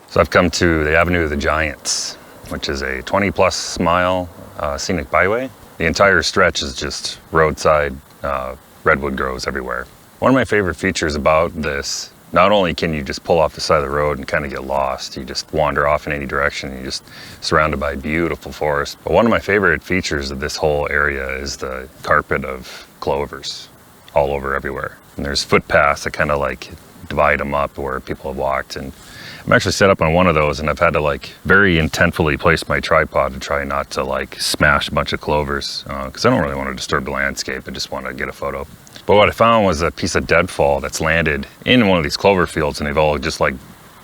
So I've come to the Avenue of the Giants, which is a 20-plus mile scenic byway. The entire stretch is just roadside redwood groves everywhere. One of my favorite features about this, not only can you just pull off the side of the road and kind of get lost, you just wander off in any direction, you're just surrounded by beautiful forest. But one of my favorite features of this whole area is the carpet of clovers all over everywhere. And there's footpaths that kind of like divide them up where people have walked. And I'm actually set up on one of those, and I've had to like very intentfully place my tripod to try not to like smash a bunch of clovers because I don't really want to disturb the landscape. I just want to get a photo. But what I found was a piece of deadfall that's landed in one of these clover fields, and they've all just like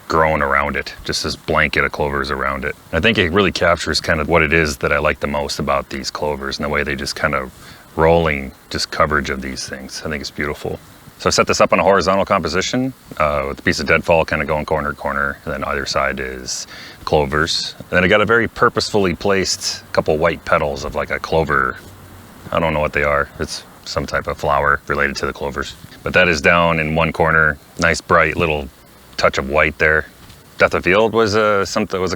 grown around it, just this blanket of clovers around it. I think it really captures kind of what it is that I like the most about these clovers and the way they just kind of rolling just coverage of these things. I think it's beautiful. So I set this up on a horizontal composition with a piece of deadfall kind of going corner to corner, and then either side is clovers. And then I got a very purposefully placed couple white petals of like a clover. I don't know what they are. It's some type of flower related to the clovers. But that is down in one corner, nice bright little touch of white there. Depth of field was a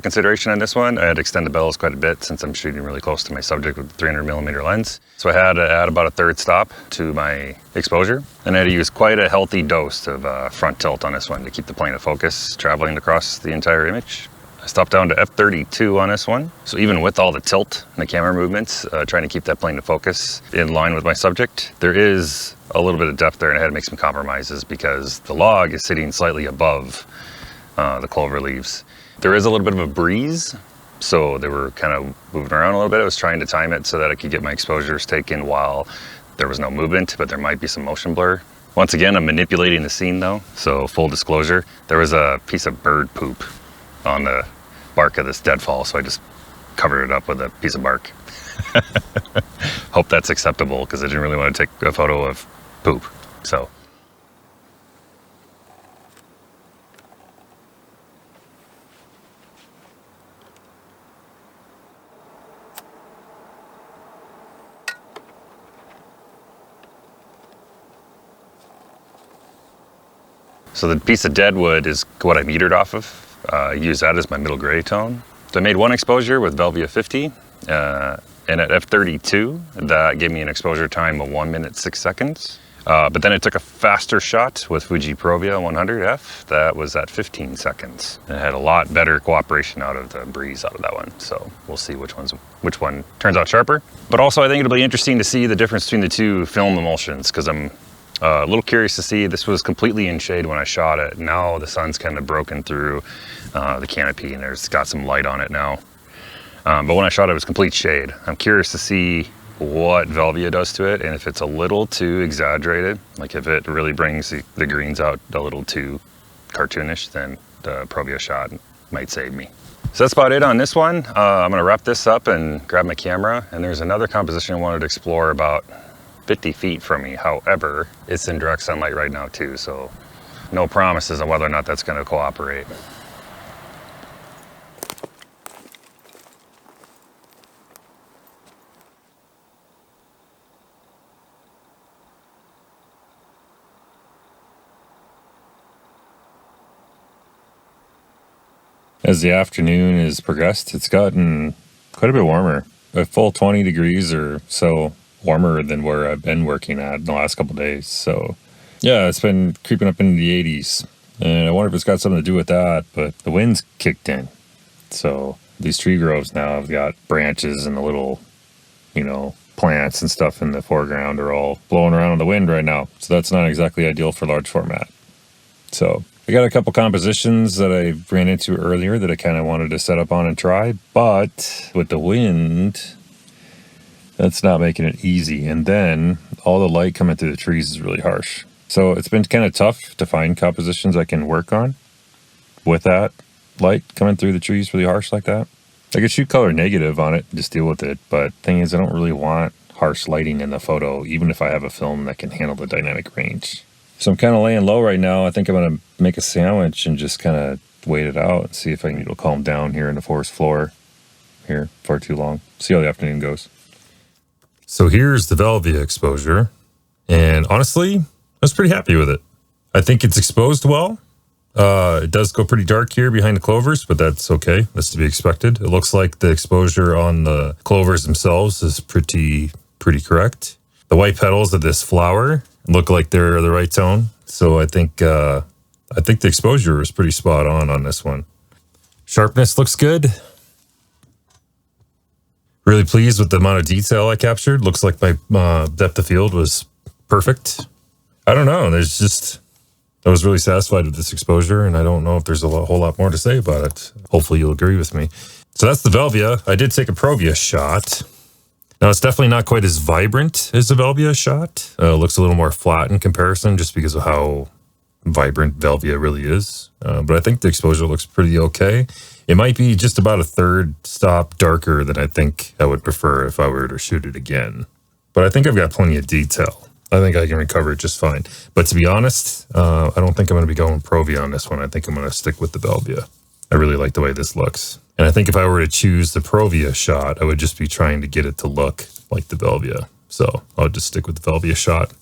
consideration on this one. I had to extend the bellows quite a bit since I'm shooting really close to my subject with a 300mm lens. So I had to add about a third stop to my exposure. And I had to use quite a healthy dose of front tilt on this one to keep the plane of focus traveling across the entire image. I stopped down to f32 on this one. So even with all the tilt and the camera movements, trying to keep that plane of focus in line with my subject, there is a little bit of depth there, and I had to make some compromises because the log is sitting slightly above the clover leaves. There is a little bit of a breeze, so they were kind of moving around a little bit. I was trying to time it so that I could get my exposures taken while there was no movement, but there might be some motion blur. Once again, I'm manipulating the scene though, so full disclosure, there was a piece of bird poop on the bark of this deadfall, so I just covered it up with a piece of bark. Hope that's acceptable because I didn't really want to take a photo of poop, so. So the piece of deadwood is what I metered off of. I use that as my middle gray tone. So I made one exposure with Velvia 50, and at f32, that gave me an exposure time of 1 minute 6 seconds. But then I took a faster shot with Fuji Provia 100F. That was at 15 seconds. And it had a lot better cooperation out of the breeze out of that one. So we'll see which one turns out sharper. But also I think it'll be interesting to see the difference between the two film emulsions, because I'm a little curious to see. This was completely in shade when I shot it. Now the sun's kind of broken through the canopy and it's got some light on it now. But when I shot it, it was complete shade. I'm curious to see what Velvia does to it, and if it's a little too exaggerated, like if it really brings the greens out a little too cartoonish, then the Provia shot might save me. So that's about it on this one. I'm gonna wrap this up and grab my camera, and there's another composition I wanted to explore about 50 feet from me. However, it's in direct sunlight right now too, so no promises on whether or not that's gonna cooperate. As the afternoon has progressed, it's gotten quite a bit warmer. A full 20 degrees or so warmer than where I've been working at in the last couple of days. So yeah, it's been creeping up into the 80s. And I wonder if it's got something to do with that, but the wind's kicked in. So these tree groves now have got branches and the little, plants and stuff in the foreground are all blowing around in the wind right now. So that's not exactly ideal for large format. So I got a couple compositions that I ran into earlier that I kind of wanted to set up on and try, but with the wind, that's not making it easy. And then all the light coming through the trees is really harsh. So it's been kind of tough to find compositions I can work on with that light coming through the trees really harsh like that. I could shoot color negative on it, just deal with it, but thing is I don't really want harsh lighting in the photo, even if I have a film that can handle the dynamic range. So I'm kind of laying low right now. I think I'm going to make a sandwich and just kind of wait it out and see if I can calm down here in the forest floor here for too long. See how the afternoon goes. So here's the Velvia exposure, and honestly, I was pretty happy with it. I think it's exposed well. It does go pretty dark here behind the clovers, but that's okay. That's to be expected. It looks like the exposure on the clovers themselves is pretty correct. The white petals of this flower look like they're the right tone, so I think the exposure is pretty spot on this one. Sharpness looks good. Really pleased with the amount of detail I captured. Looks like my depth of field was perfect. I don't know. I was really satisfied with this exposure, and I don't know if there's a whole lot more to say about it. Hopefully you'll agree with me. So that's the Velvia. I did take a Provia shot. Now it's definitely not quite as vibrant as the Velvia shot. It looks a little more flat in comparison just because of how vibrant Velvia really is. But I think the exposure looks pretty okay. It might be just about a third stop darker than I think I would prefer if I were to shoot it again. But I think I've got plenty of detail. I think I can recover it just fine. But to be honest, I don't think I'm going to be going Provia on this one. I think I'm going to stick with the Velvia. I really like the way this looks. And I think if I were to choose the Provia shot, I would just be trying to get it to look like the Velvia. So I'll just stick with the Velvia shot.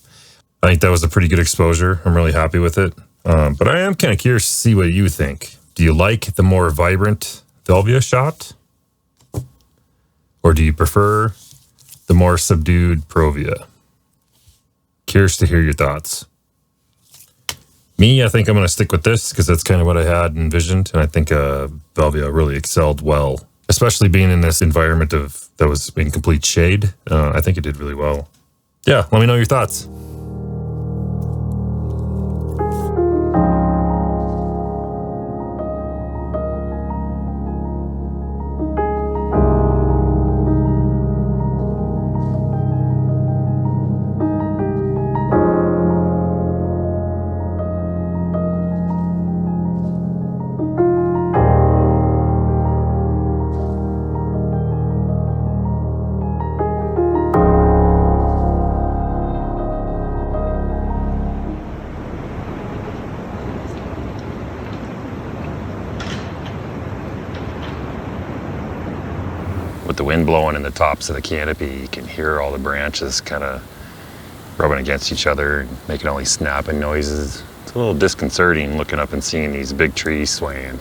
I think that was a pretty good exposure. I'm really happy with it. But I am kind of curious to see what you think. Do you like the more vibrant Velvia shot? Or do you prefer the more subdued Provia? Curious to hear your thoughts. Me, I think I'm going to stick with this because that's kind of what I had envisioned. And I think Velvia really excelled well, especially being in this environment that was in complete shade. I think it did really well. Yeah, let me know your thoughts. With the wind blowing in the tops of the canopy, you can hear all the branches kind of rubbing against each other and making all these snapping noises. It's a little disconcerting looking up and seeing these big trees swaying.